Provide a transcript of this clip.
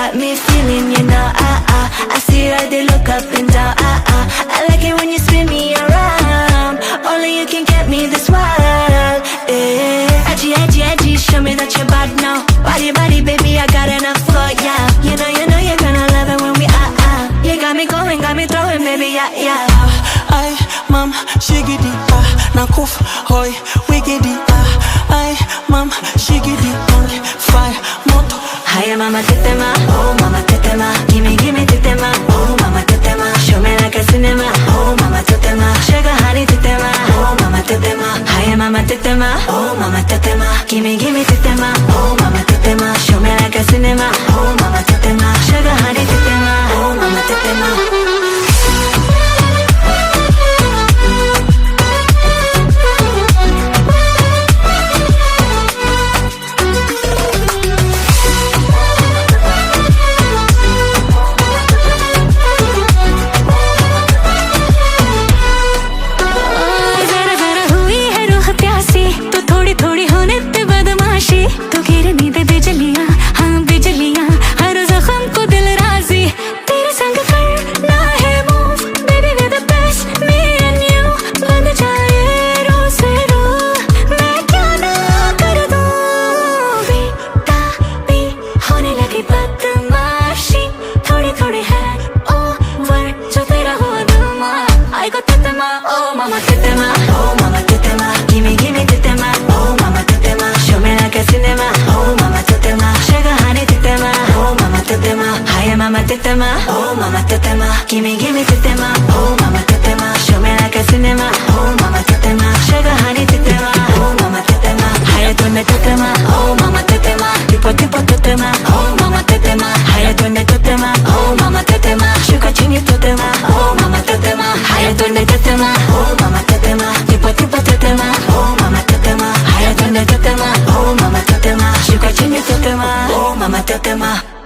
got me feeling, you know, I see how they look up and down, I like it when you spin me around. Only you can get me this wild, edgy, edgy, edgy, show me that you're bad now. Body, body, baby, I got enough for ya. You know, you're gonna love it when we you got me going, got me throwing, baby, yeah. Ay, mam, shigidi, nakuf, hoy, wigidi, ay, mam, shigidi, fire, moto. Hiya, mama, tetema, oh, mama, tetema. Gimme, gimme, tetema, oh, mama, tetema. Show me like a cinema, oh, mama, tetema. Sugar, honey, tetema, oh, mama, tetema. Hiya, mama, tetema, oh, mama, tetema. Gimme, gimme, tetema, oh, mama, tetema. Show me like a cinema, oh, mama, tetema. Sugar, honey, tetema, oh, mama, tetema. Oh mama tetema, oh mama tetema. Gimme, gimme tetema, oh mama tetema. Show me like a cinema, oh mama tetema. Sugar, honey, tetema, oh mama tetema. Hiya, mama tetema, oh mama tetema. Gimme, gimme tetema, oh mama tetema. Show me like a cinema, oh mama tetema. Sugar, honey, tetema, oh mama tetema. Hiya, tunde tetema, oh mama tetema. Tipo, tipo tetema, oh mama tetema. Hiya, tunde tetema, oh mama tetema. Sugar, chini tetema, oh mama tetema. Hiya, tunde tetema, oh mama tetema. Tipo, tipo tetema, oh mama tetema. Hiya, tunde tetema, oh mama tetema. Sugar, chini tetema, oh mama tetema.